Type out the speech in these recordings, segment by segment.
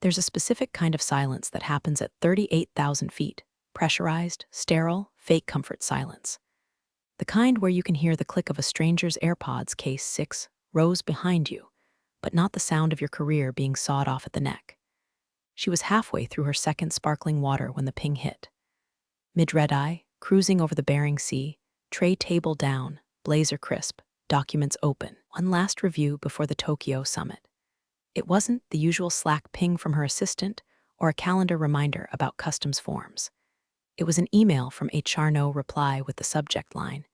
There's a specific kind of silence that happens at 38,000 feet, pressurized, sterile, fake comfort silence. The kind where you can hear the click of a stranger's AirPods case 6 rows behind you, but not the sound of your career being sawed off at the neck. She was halfway through her second sparkling water when the ping hit. Mid-red eye, cruising over the Bering Sea, tray table down, blazer crisp, documents open. One last review before the Tokyo summit. It wasn't the usual Slack ping from her assistant or a calendar reminder about customs forms. It was an email from HR no reply with the subject line,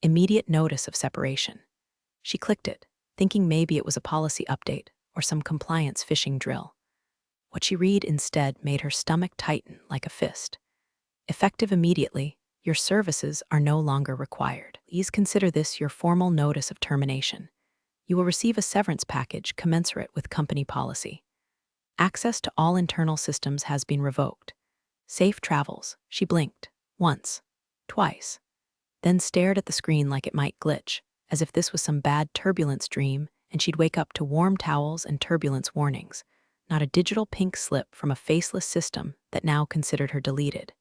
immediate notice of separation. She clicked it, thinking maybe it was a policy update or some compliance phishing drill. What she read instead made her stomach tighten like a fist. Effective immediately, your services are no longer required. Please consider this your formal notice of termination. You will receive a severance package commensurate with company policy. Access to all internal systems has been revoked. Safe travels. She blinked. Once. Twice. Then stared at the screen like it might glitch, as if this was some bad turbulence dream and she'd wake up to warm towels and turbulence warnings, not a digital pink slip from a faceless system that now considered her deleted.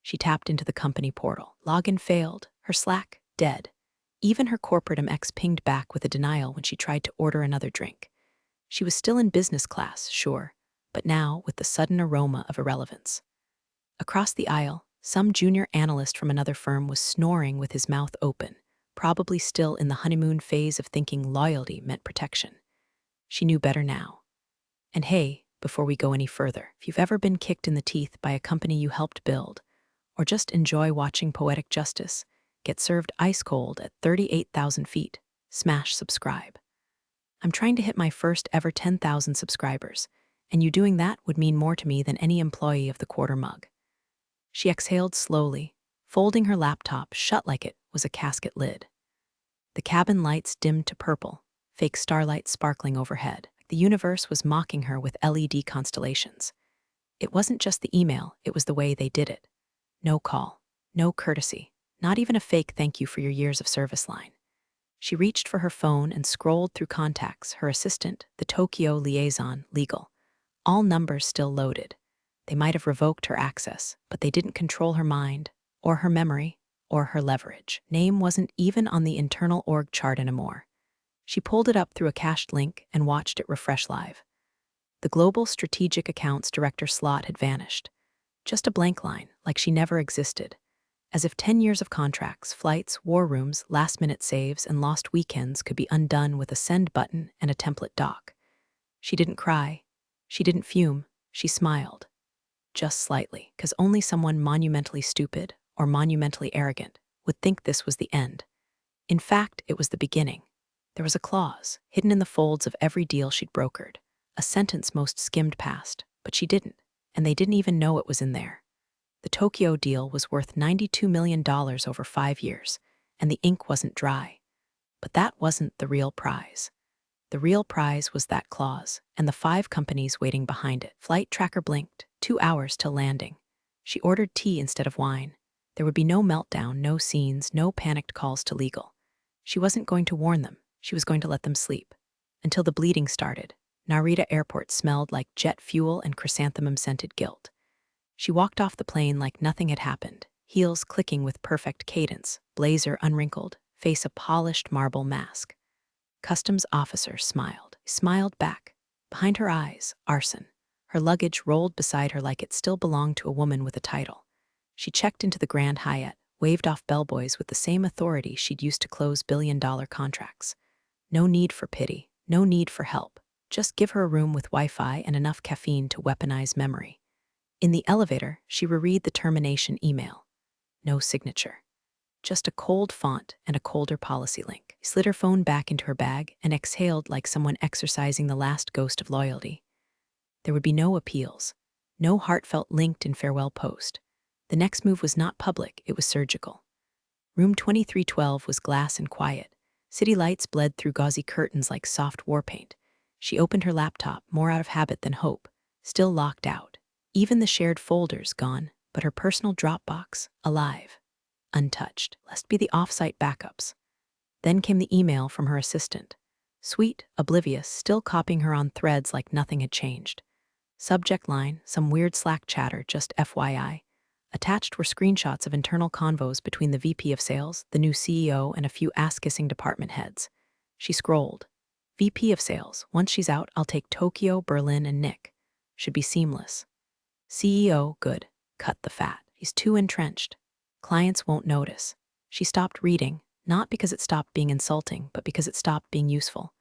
She tapped into the company portal. Login failed. Her Slack, dead. Even her corporate MX pinged back with a denial when she tried to order another drink. She was still in business class, sure, but now with the sudden aroma of irrelevance. Across the aisle, some junior analyst from another firm was snoring with his mouth open, probably still in the honeymoon phase of thinking loyalty meant protection. She knew better now. And hey, before we go any further, if you've ever been kicked in the teeth by a company you helped build, or just enjoy watching poetic justice get served ice cold at 38,000 feet, smash subscribe. I'm trying to hit my first ever 10,000 subscribers, and you doing that would mean more to me than any employee of the quarter mug. She exhaled slowly, folding her laptop shut like it was a casket lid. The cabin lights dimmed to purple, fake starlight sparkling overhead. The universe was mocking her with LED constellations. It wasn't just the email, it was the way they did it. No call, no courtesy, not even a fake thank you for your years of service line. She reached for her phone and scrolled through contacts, her assistant, the Tokyo liaison, legal. All numbers still loaded. They might have revoked her access, but they didn't control her mind, or her memory, or her leverage. Name wasn't even on the internal org chart anymore. She pulled it up through a cached link and watched it refresh live. The Global Strategic Accounts Director slot had vanished. Just a blank line, like she never existed. As if 10 years of contracts, flights, war rooms, last-minute saves, and lost weekends could be undone with a send button and a template doc. She didn't cry. She didn't fume. She smiled. Just slightly, because only someone monumentally stupid or monumentally arrogant would think this was the end. In fact, it was the beginning. There was a clause, hidden in the folds of every deal she'd brokered, a sentence most skimmed past, but she didn't, and they didn't even know it was in there. The Tokyo deal was worth $92 million over 5 years, and the ink wasn't dry. But that wasn't the real prize. The real prize was that clause, and the 5 companies waiting behind it. Flight tracker blinked, 2 hours till landing. She ordered tea instead of wine. There would be no meltdown, no scenes, no panicked calls to legal. She wasn't going to warn them. She was going to let them sleep. Until the bleeding started. Narita Airport smelled like jet fuel and chrysanthemum-scented guilt. She walked off the plane like nothing had happened, heels clicking with perfect cadence, blazer unwrinkled, face a polished marble mask. Customs officer smiled back. Behind her eyes, arson. Her luggage rolled beside her like it still belonged to a woman with a title. She checked into the Grand Hyatt, waved off bellboys with the same authority she'd used to close billion-dollar contracts. No need for pity, no need for help. Just give her a room with Wi-Fi and enough caffeine to weaponize memory. In the elevator, she reread the termination email. No signature. Just a cold font and a colder policy link. She slid her phone back into her bag and exhaled like someone exercising the last ghost of loyalty. There would be no appeals, no heartfelt LinkedIn farewell post. The next move was not public, it was surgical. Room 2312 was glass and quiet. City lights bled through gauzy curtains like soft war paint. She opened her laptop, more out of habit than hope, still locked out. Even the shared folders gone, but her personal Dropbox, alive, untouched, lest be the off-site backups. Then came the email from her assistant. Sweet, oblivious, still copying her on threads like nothing had changed. Subject line, some weird Slack chatter, just FYI. Attached were screenshots of internal convos between the VP of Sales, the new CEO, and a few ass-kissing department heads. She scrolled. VP of Sales, once she's out, I'll take Tokyo, Berlin, and Nick. Should be seamless. CEO, good. Cut the fat. He's too entrenched. Clients won't notice. She stopped reading, not because it stopped being insulting, but because it stopped being useful.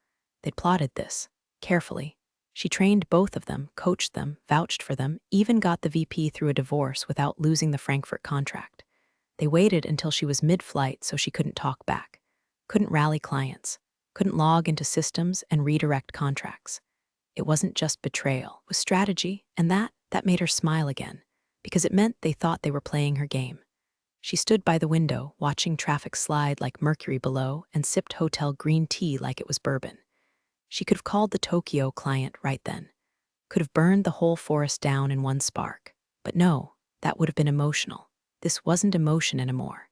They'd plotted this, carefully. She trained both of them, coached them, vouched for them, even got the VP through a divorce without losing the Frankfurt contract. They waited until she was mid-flight so she couldn't talk back, couldn't rally clients, couldn't log into systems and redirect contracts. It wasn't just betrayal, it was strategy, and that made her smile again, because it meant they thought they were playing her game. She stood by the window, watching traffic slide like mercury below, and sipped hotel green tea like it was bourbon. She could have called the Tokyo client right then, could have burned the whole forest down in one spark. But no, that would have been emotional. This wasn't emotion anymore.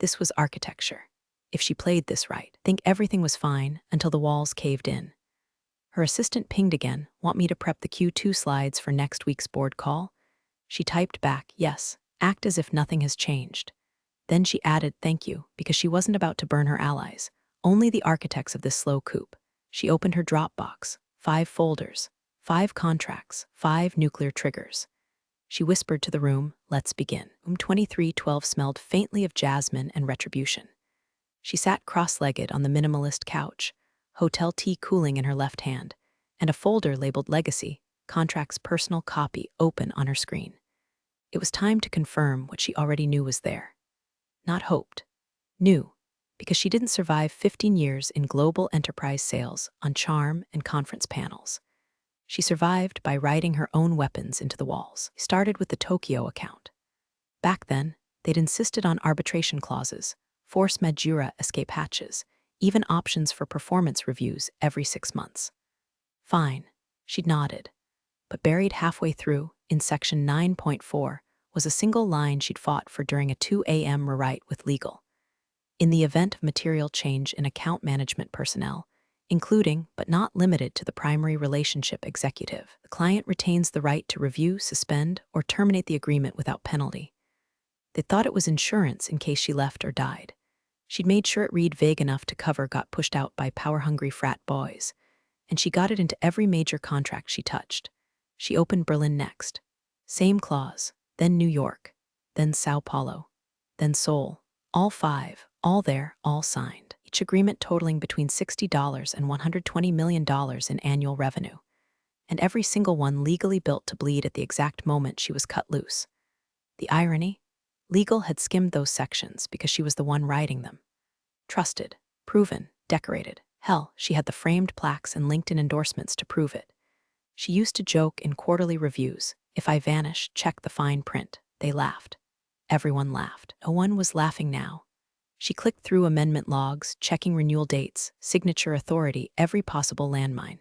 This was architecture. If she played this right, I think everything was fine until the walls caved in. Her assistant pinged again, want me to prep the Q2 slides for next week's board call? She typed back, yes, act as if nothing has changed. Then she added, thank you, because she wasn't about to burn her allies, only the architects of this slow coup. She opened her Dropbox, 5 folders, 5 contracts, 5 nuclear triggers. She whispered to the room, let's begin. Room 2312 smelled faintly of jasmine and retribution. She sat cross-legged on the minimalist couch, hotel tea cooling in her left hand, and a folder labeled Legacy, contract's personal copy, open on her screen. It was time to confirm what she already knew was there. Not hoped. Knew. Because she didn't survive 15 years in global enterprise sales on charm and conference panels. She survived by riding her own weapons into the walls. She started with the Tokyo account. Back then, they'd insisted on arbitration clauses, force majeure escape hatches, even options for performance reviews every 6 months. Fine, she'd nodded. But buried halfway through, in section 9.4, was a single line she'd fought for during a 2 a.m. rewrite with legal. In the event of material change in account management personnel, including but not limited to the primary relationship executive, the client retains the right to review, suspend, or terminate the agreement without penalty. They thought it was insurance in case she left or died. She'd made sure it read vague enough to cover got pushed out by power-hungry frat boys, and she got it into every major contract she touched. She opened Berlin next. Same clause, then New York, then Sao Paulo, then Seoul. All 5, all there, all signed. Each agreement totaling between $60 and $120 million in annual revenue. And every single one legally built to bleed at the exact moment she was cut loose. The irony? Legal had skimmed those sections because she was the one writing them. Trusted, proven, decorated. Hell, she had the framed plaques and LinkedIn endorsements to prove it. She used to joke in quarterly reviews, if I vanish, check the fine print. They laughed. Everyone laughed. No one was laughing now. She clicked through amendment logs, checking renewal dates, signature authority, every possible landmine.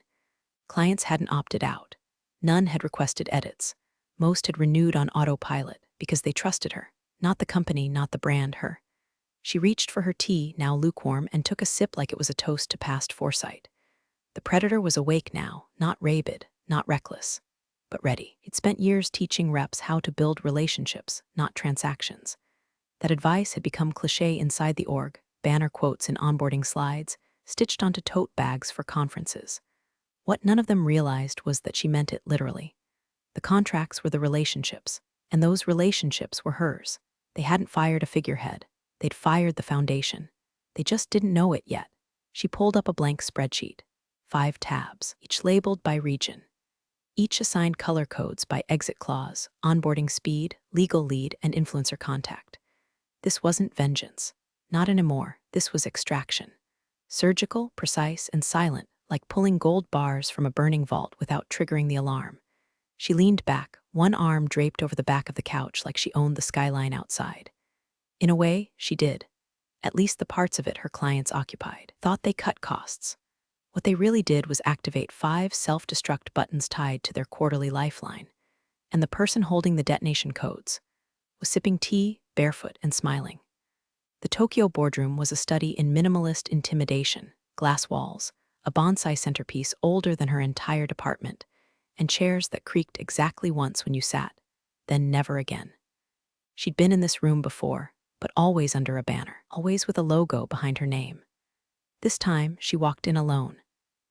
Clients hadn't opted out. None had requested edits. Most had renewed on autopilot because they trusted her. Not the company, not the brand, her. She reached for her tea, now lukewarm, and took a sip like it was a toast to past foresight. The predator was awake now, not rabid, not reckless, but ready. He'd spent years teaching reps how to build relationships, not transactions. That advice had become cliché inside the org, banner quotes in onboarding slides, stitched onto tote bags for conferences. What none of them realized was that she meant it literally. The contracts were the relationships, and those relationships were hers. They hadn't fired a figurehead. They'd fired the foundation. They just didn't know it yet. She pulled up a blank spreadsheet. 5 tabs, each labeled by region. Each assigned color codes by exit clause, onboarding speed, legal lead, and influencer contact. This wasn't vengeance. Not anymore. This was extraction. Surgical, precise, and silent, like pulling gold bars from a burning vault without triggering the alarm. She leaned back, one arm draped over the back of the couch like she owned the skyline outside. In a way, she did. At least the parts of it her clients occupied. Thought they cut costs. What they really did was activate 5 self-destruct buttons tied to their quarterly lifeline. And the person holding the detonation codes was sipping tea, barefoot and smiling. The Tokyo boardroom was a study in minimalist intimidation, glass walls, a bonsai centerpiece older than her entire department, and chairs that creaked exactly once when you sat, then never again. She'd been in this room before, but always under a banner, always with a logo behind her name. This time, she walked in alone.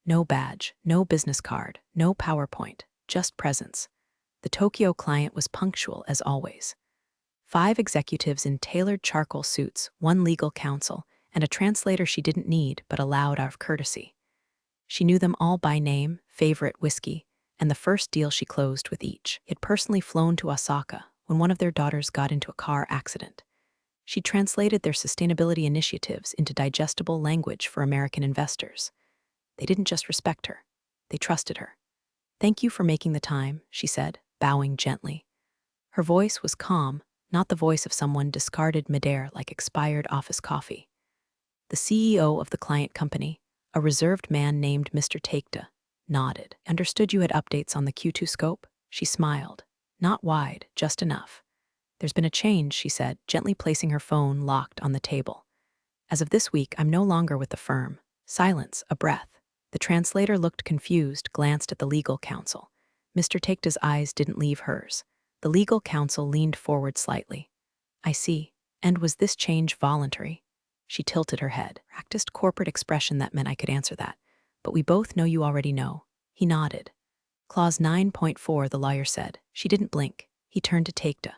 No badge, no business card, no PowerPoint, just presence. The Tokyo client was punctual as always. 5 executives in tailored charcoal suits, 1 legal counsel, and a translator she didn't need but allowed out of courtesy. She knew them all by name, favorite whiskey, and the first deal she closed with each. He had personally flown to Osaka when one of their daughters got into a car accident. She translated their sustainability initiatives into digestible language for American investors. They didn't just respect her, they trusted her. "Thank you for making the time," she said, bowing gently. Her voice was calm, not the voice of someone discarded midair like expired office coffee. The CEO of the client company, a reserved man named Mr. Takeover, nodded. "Understood you had updates on the Q2 scope?" She smiled. "Not wide, just enough." "There's been a change," she said, gently placing her phone locked on the table. "As of this week, I'm no longer with the firm." Silence, a breath. The translator looked confused, glanced at the legal counsel. Mr. Takeover's eyes didn't leave hers. The legal counsel leaned forward slightly. "I see. And was this change voluntary?" She tilted her head. "Practiced corporate expression that meant I could answer that. But we both know you already know." He nodded. "Clause 9.4, the lawyer said." She didn't blink. He turned to Takeover.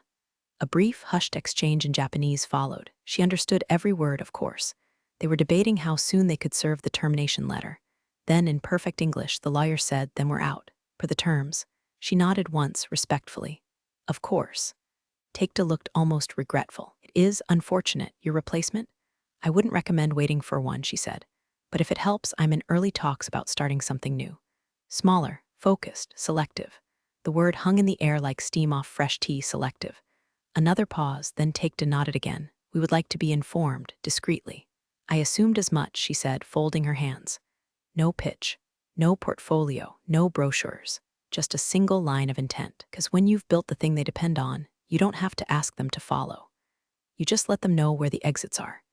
A brief, hushed exchange in Japanese followed. She understood every word, of course. They were debating how soon they could serve the termination letter. Then, in perfect English, the lawyer said, "Then we're out. Per the terms." She nodded once, respectfully. "Of course." Takeover looked almost regretful. "It is unfortunate. Your replacement?" "I wouldn't recommend waiting for one," she said. "But if it helps, I'm in early talks about starting something new. Smaller, focused, selective." The word hung in the air like steam off fresh tea, selective. Another pause, then Takeover nodded again. "We would like to be informed, discreetly." "I assumed as much," she said, folding her hands. "No pitch, no portfolio, no brochures. Just a single line of intent. Because when you've built the thing they depend on, you don't have to ask them to follow. You just let them know where the exits are."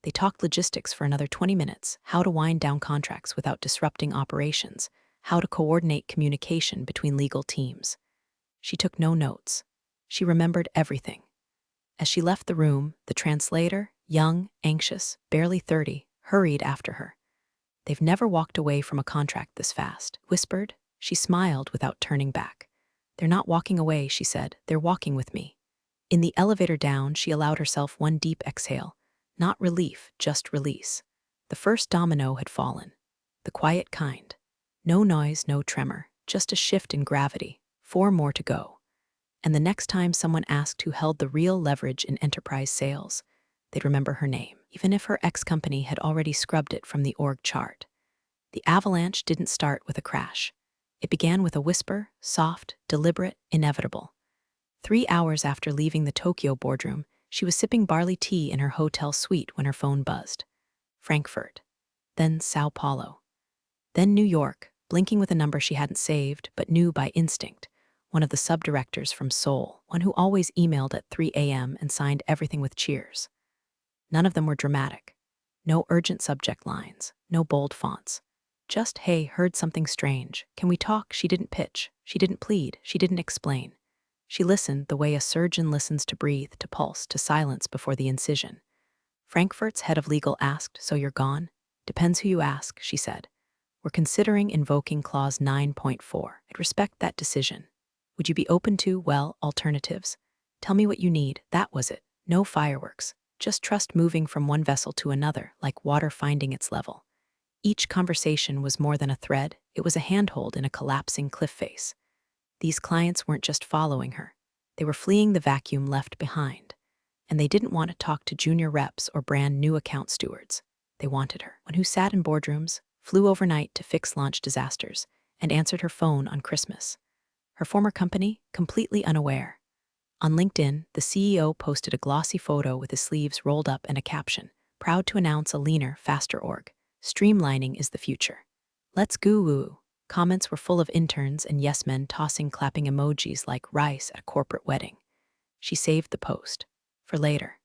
They talked logistics for another 20 minutes, how to wind down contracts without disrupting operations, how to coordinate communication between legal teams. She took no notes. She remembered everything. As she left the room, the translator, young, anxious, barely 30, hurried after her. "They've never walked away from a contract this fast," whispered. She smiled without turning back. "They're not walking away," she said. "They're walking with me." In the elevator down, she allowed herself one deep exhale. Not relief, just release. The first domino had fallen. The quiet kind. No noise, no tremor, just a shift in gravity. 4 more to go. And the next time someone asked who held the real leverage in enterprise sales, they'd remember her name, even if her ex-company had already scrubbed it from the org chart. The avalanche didn't start with a crash. It began with a whisper, soft, deliberate, inevitable. 3 hours after leaving the Tokyo boardroom, she was sipping barley tea in her hotel suite when her phone buzzed. Frankfurt. Then Sao Paulo. Then New York, blinking with a number she hadn't saved but knew by instinct. One of the sub-directors from Seoul, one who always emailed at 3 a.m. and signed everything with cheers. None of them were dramatic. No urgent subject lines, no bold fonts. Just, "Hey, heard something strange. Can we talk?" She didn't pitch. She didn't plead. She didn't explain. She listened the way a surgeon listens to breathe, to pulse, to silence before the incision. Frankfurt's head of legal asked, "So you're gone?" "Depends who you ask," she said. "We're considering invoking clause 9.4. I'd respect that decision. Would you be open to, well, alternatives? Tell me what you need." That was it. No fireworks. Just trust moving from one vessel to another, like water finding its level. Each conversation was more than a thread. It was a handhold in a collapsing cliff face. These clients weren't just following her. They were fleeing the vacuum left behind. And they didn't want to talk to junior reps or brand new account stewards. They wanted her. One who sat in boardrooms, flew overnight to fix launch disasters, and answered her phone on Christmas. Her former company, completely unaware. On LinkedIn, the CEO posted a glossy photo with his sleeves rolled up and a caption, "Proud to announce a leaner, faster org. Streamlining is the future." "Let's goo-woo." Comments were full of interns and yes men tossing clapping emojis like rice at a corporate wedding. She saved the post. For later.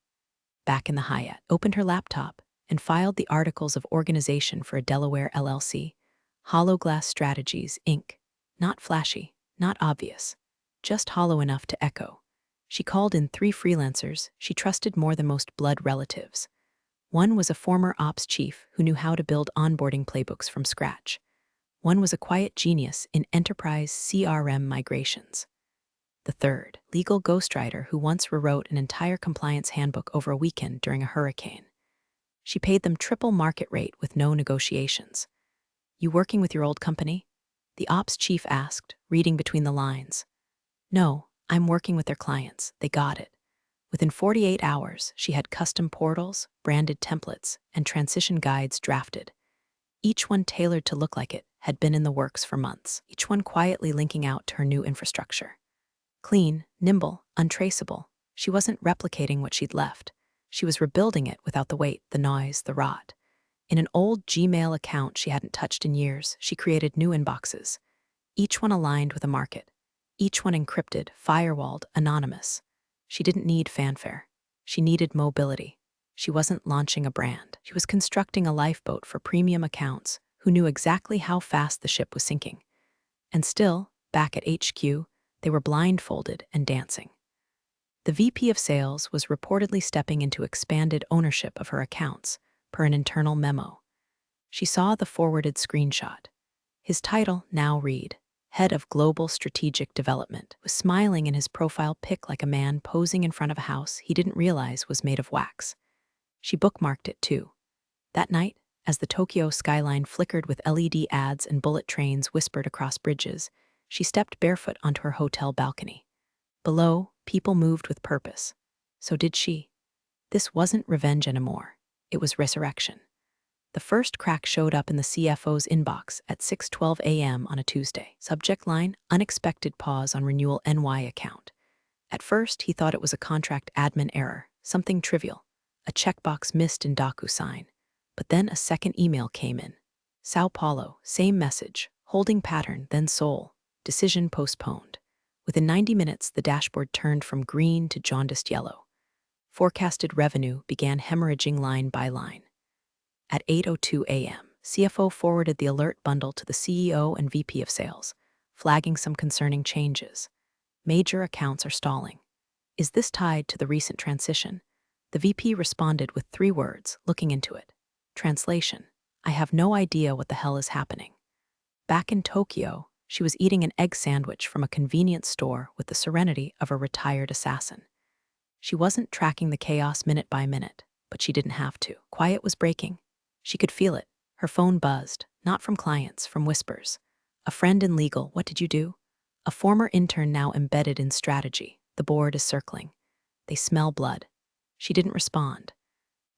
Back in the Hyatt, opened her laptop, and filed the articles of organization for a Delaware LLC. Hollow Glass Strategies, Inc. Not flashy, Not obvious, just hollow enough to echo. She called in 3 freelancers she trusted more than most blood relatives. One was a former ops chief who knew how to build onboarding playbooks from scratch. One was a quiet genius in enterprise CRM migrations. The third, legal ghostwriter who once rewrote an entire compliance handbook over a weekend during a hurricane. She paid them triple market rate with no negotiations. "You working with your old company?" the ops chief asked, reading between the lines. "No, I'm working with their clients. They got it." Within 48 hours, she had custom portals, branded templates, and transition guides drafted. Each one tailored to look like it had been in the works for months, each one quietly linking out to her new infrastructure. Clean, nimble, untraceable, she wasn't replicating what she'd left. She was rebuilding it without the weight, the noise, the rot. In an old Gmail account she hadn't touched in years, she created new inboxes, each one aligned with a market, each one encrypted, firewalled, anonymous. She didn't need fanfare. She needed mobility. She wasn't launching a brand. She was constructing a lifeboat for premium accounts who knew exactly how fast the ship was sinking. And still, back at HQ, they were blindfolded and dancing. The VP of Sales was reportedly stepping into expanded ownership of her accounts, per an internal memo. She saw the forwarded screenshot. His title now read, Head of Global Strategic Development, was smiling in his profile pic like a man posing in front of a house he didn't realize was made of wax. She bookmarked it too. That night, as the Tokyo skyline flickered with LED ads and bullet trains whispered across bridges, she stepped barefoot onto her hotel balcony. Below, people moved with purpose. So did she. This wasn't revenge anymore. It was resurrection. The first crack showed up in the CFO's inbox at 6:12 a.m. on a Tuesday. Subject line, unexpected pause on renewal NY account. At first, he thought it was a contract admin error, something trivial, a checkbox missed in DocuSign. But then a second email came in. Sao Paulo, same message, holding pattern, then Seoul, decision postponed. Within 90 minutes, the dashboard turned from green to jaundiced yellow. Forecasted revenue began hemorrhaging line by line. At 8:02 a.m., CFO forwarded the alert bundle to the CEO and VP of Sales, flagging some concerning changes. Major accounts are stalling. Is this tied to the recent transition? The VP responded with 3 words, looking into it. Translation: I have no idea what the hell is happening. Back in Tokyo, she was eating an egg sandwich from a convenience store with the serenity of a retired assassin. She wasn't tracking the chaos minute by minute, but she didn't have to. Quiet was breaking. She could feel it. Her phone buzzed, not from clients, from whispers. A friend in legal, what did you do? A former intern now embedded in strategy. The board is circling. They smell blood. She didn't respond.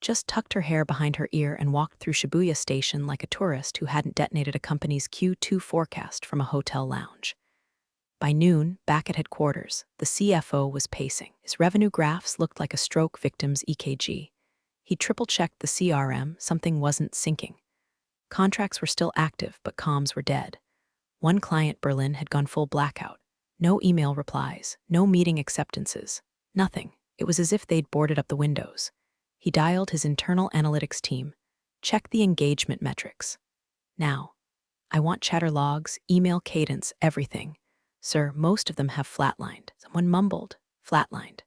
Just tucked her hair behind her ear and walked through Shibuya Station like a tourist who hadn't detonated a company's Q2 forecast from a hotel lounge. By noon, back at headquarters, the CFO was pacing. His revenue graphs looked like a stroke victim's EKG. He triple-checked the CRM, something wasn't syncing. Contracts were still active, but comms were dead. One client, Berlin, had gone full blackout. No email replies, no meeting acceptances, nothing. It was as if they'd boarded up the windows. He dialed his internal analytics team. Check the engagement metrics. Now. I want chatter logs, email cadence, everything. Sir, most of them have flatlined. Someone mumbled. Flatlined.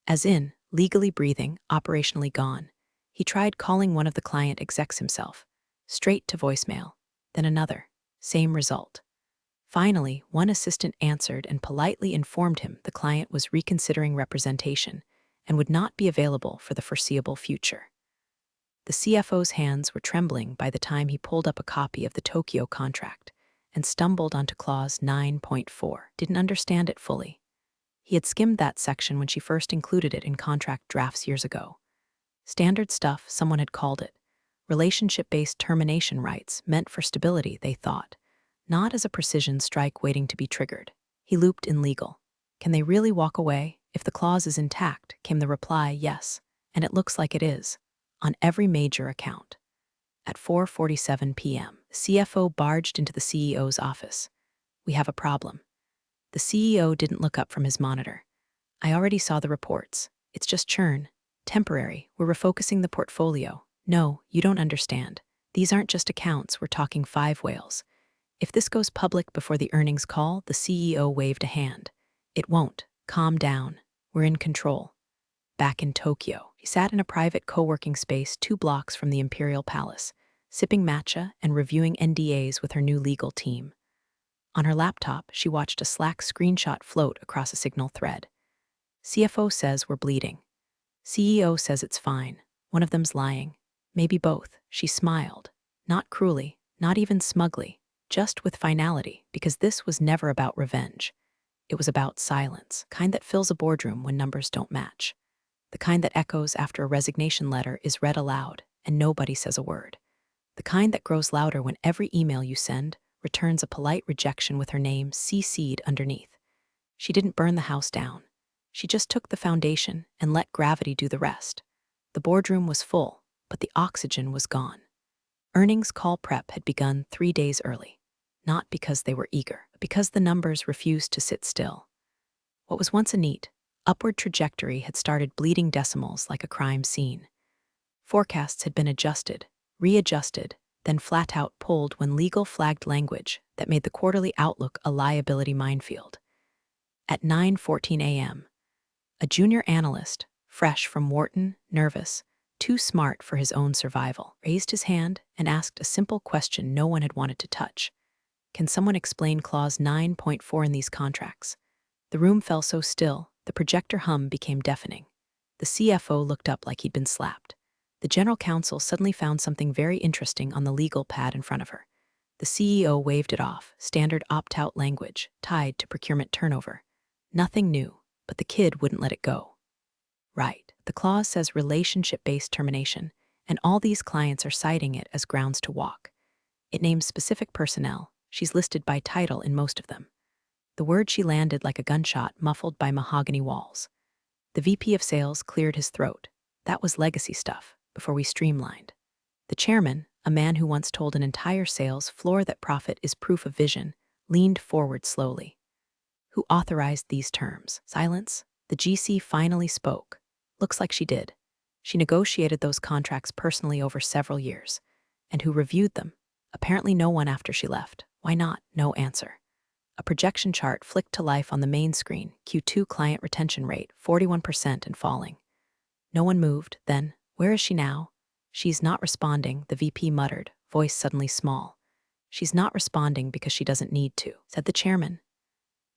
As in, legally breathing, operationally gone. He tried calling one of the client execs himself. Straight to voicemail. Then another. Same result. Finally, one assistant answered and politely informed him the client was reconsidering representation and would not be available for the foreseeable future. The CFO's hands were trembling by the time he pulled up a copy of the Tokyo contract and stumbled onto clause 9.4. Didn't understand it fully. He had skimmed that section when she first included it in contract drafts years ago. Standard stuff, someone had called it. Relationship-based termination rights meant for stability, they thought, not as a precision strike waiting to be triggered. He looped in legal. Can they really walk away? If the clause is intact, came the reply, yes, and it looks like it is, on every major account. At 4:47 p.m., the CFO barged into the CEO's office. We have a problem. The CEO didn't look up from his monitor. I already saw the reports. It's just churn. Temporary. We're refocusing the portfolio. No, you don't understand. These aren't just accounts. We're talking 5 whales. If this goes public before the earnings call, the CEO waved a hand. It won't. Calm down. We're in control. Back in Tokyo, she sat in a private co-working space 2 blocks from the Imperial Palace, sipping matcha and reviewing NDAs with her new legal team. On her laptop, she watched a Slack screenshot float across a Signal thread. CFO says we're bleeding. CEO says it's fine. One of them's lying. Maybe both. She smiled. Not cruelly, not even smugly, just with finality, because this was never about revenge. It was about silence, kind that fills a boardroom when numbers don't match. The kind that echoes after a resignation letter is read aloud and nobody says a word. The kind that grows louder when every email you send returns a polite rejection with her name CC'd underneath. She didn't burn the house down. She just took the foundation and let gravity do the rest. The boardroom was full, but the oxygen was gone. Earnings call prep had begun 3 days early, not because they were eager, but because the numbers refused to sit still. What was once a neat, upward trajectory had started bleeding decimals like a crime scene. Forecasts had been adjusted, readjusted, then flat out pulled when legal flagged language that made the quarterly outlook a liability minefield. At 9:14 a.m., a junior analyst, fresh from Wharton, nervous, too smart for his own survival, raised his hand and asked a simple question no one had wanted to touch. Can someone explain Clause 9.4 in these contracts? The room fell so still, the projector hum became deafening. The CFO looked up like he'd been slapped. The general counsel suddenly found something very interesting on the legal pad in front of her. The CEO waved it off, standard opt-out language, tied to procurement turnover. Nothing new, but the kid wouldn't let it go. Right, the clause says relationship-based termination, and all these clients are citing it as grounds to walk. It names specific personnel. She's listed by title in most of them. The word she landed like a gunshot muffled by mahogany walls. The VP of sales cleared his throat. That was legacy stuff, before we streamlined. The chairman, a man who once told an entire sales floor that profit is proof of vision, leaned forward slowly. Who authorized these terms? Silence. The GC finally spoke. Looks like she did. She negotiated those contracts personally over several years. And who reviewed them? Apparently no one after she left. Why not? No answer. A projection chart flicked to life on the main screen. Q2 client retention rate, 41% and falling. No one moved. Then, where is she now? She's not responding, the VP muttered, voice suddenly small. She's not responding because she doesn't need to, said the chairman.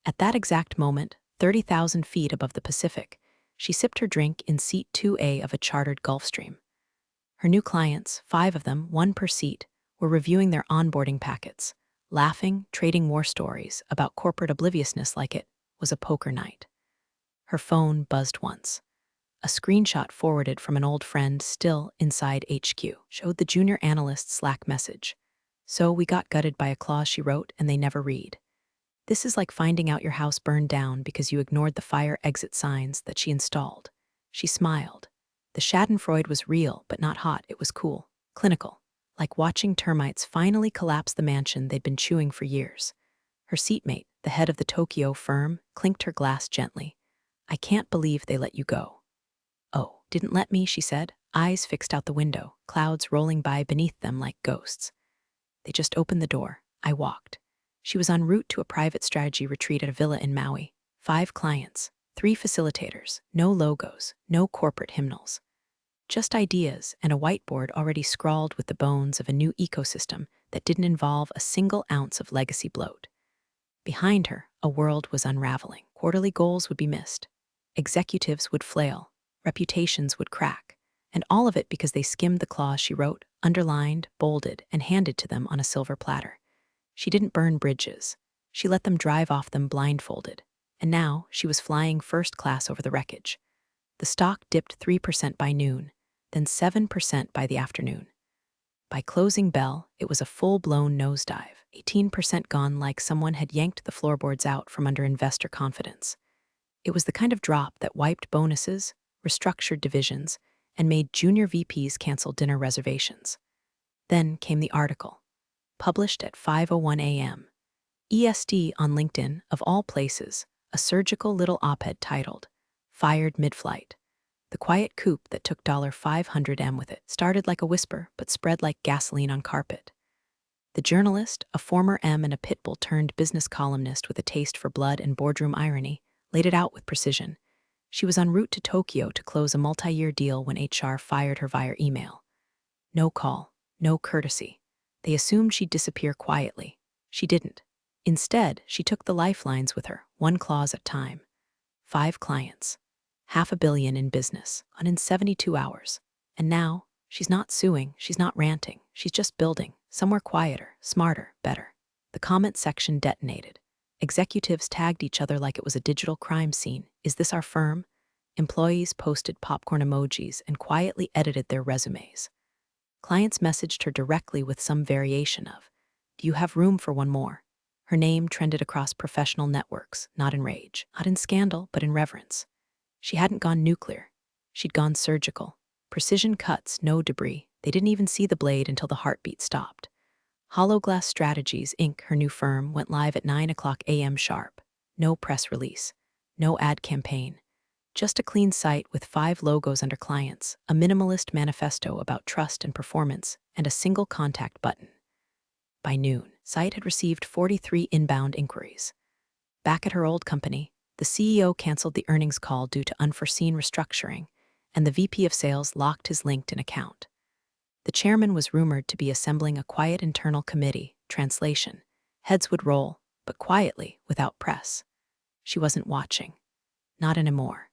At that exact moment, 30,000 feet above the Pacific, she sipped her drink in seat 2A of a chartered Gulfstream. Her new clients, 5 of them, 1 per seat, were reviewing their onboarding packets, laughing, trading war stories about corporate obliviousness like it was a poker night. Her phone buzzed once. A screenshot forwarded from an old friend still inside HQ showed the junior analyst's Slack message. So we got gutted by a clause she wrote and they never read. This is like finding out your house burned down because you ignored the fire exit signs that she installed. She smiled. The schadenfreude was real, but not hot. It was cool, clinical, like watching termites finally collapse the mansion they'd been chewing for years. Her seatmate, the head of the Tokyo firm, clinked her glass gently. I can't believe they let you go. Oh, didn't let me, she said, eyes fixed out the window, clouds rolling by beneath them like ghosts. They just opened the door. I walked. She was en route to a private strategy retreat at a villa in Maui. 5 clients, 3 facilitators, no logos, no corporate hymnals. Just ideas and a whiteboard already scrawled with the bones of a new ecosystem that didn't involve a single ounce of legacy bloat. Behind her, a world was unraveling. Quarterly goals would be missed. Executives would flail. Reputations would crack. And all of it because they skimmed the clause she wrote, underlined, bolded, and handed to them on a silver platter. She didn't burn bridges. She let them drive off them blindfolded. And now she was flying first class over the wreckage. The stock dipped 3% by noon, then 7% by the afternoon. By closing bell, it was a full-blown nosedive, 18% gone like someone had yanked the floorboards out from under investor confidence. It was the kind of drop that wiped bonuses, restructured divisions, and made junior VPs cancel dinner reservations. Then came the article, published at 5:01 a.m. EST on LinkedIn, of all places, a surgical little op-ed titled, Fired Mid-Flight. The quiet coup that took $500M with it started like a whisper but spread like gasoline on carpet. The journalist, a former M and a pitbull turned business columnist with a taste for blood and boardroom irony, laid it out with precision. She was en route to Tokyo to close a multi-year deal when HR fired her via email. No call, no courtesy. They assumed she'd disappear quietly. She didn't. Instead, she took the lifelines with her, one clause at a time. 5 clients. $500 million in business, in 72 hours. And now, she's not suing, she's not ranting, she's just building, somewhere quieter, smarter, better. The comment section detonated. Executives tagged each other like it was a digital crime scene. Is this our firm? Employees posted popcorn emojis and quietly edited their resumes. Clients messaged her directly with some variation of, "Do you have room for one more?" Her name trended across professional networks, not in rage, not in scandal, but in reverence. She hadn't gone nuclear. She'd gone surgical. Precision cuts, no debris. They didn't even see the blade until the heartbeat stopped. Hollow Glass Strategies, Inc., her new firm, went live at 9 a.m. sharp. No press release. No ad campaign. Just a clean site with 5 logos under clients, a minimalist manifesto about trust and performance, and a single contact button. By noon, site had received 43 inbound inquiries. Back at her old company, the CEO canceled the earnings call due to unforeseen restructuring, and the VP of sales locked his LinkedIn account. The chairman was rumored to be assembling a quiet internal committee, translation. Heads would roll, but quietly, without press. She wasn't watching. Not anymore.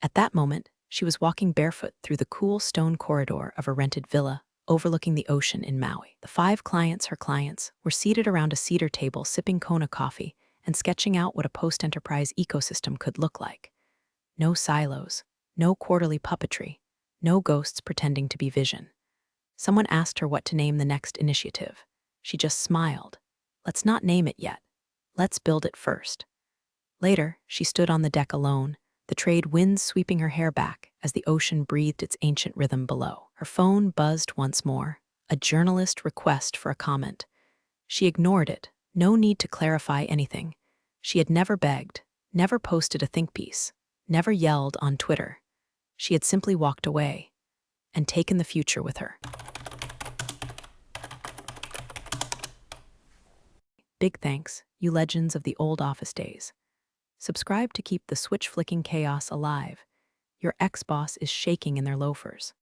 At that moment, she was walking barefoot through the cool stone corridor of a rented villa overlooking the ocean in Maui. The 5 clients, her clients, were seated around a cedar table sipping Kona coffee and sketching out what a post-enterprise ecosystem could look like. No silos, no quarterly puppetry, no ghosts pretending to be vision. Someone asked her what to name the next initiative. She just smiled. Let's not name it yet. Let's build it first. Later, she stood on the deck alone, the trade winds sweeping her hair back as the ocean breathed its ancient rhythm below. Her phone buzzed once more, a journalist request for a comment. She ignored it, no need to clarify anything. She had never begged, never posted a think piece, never yelled on Twitter. She had simply walked away and taken the future with her. Big thanks, you legends of the old office days. Subscribe to keep the switch-flicking chaos alive. Your ex-boss is shaking in their loafers.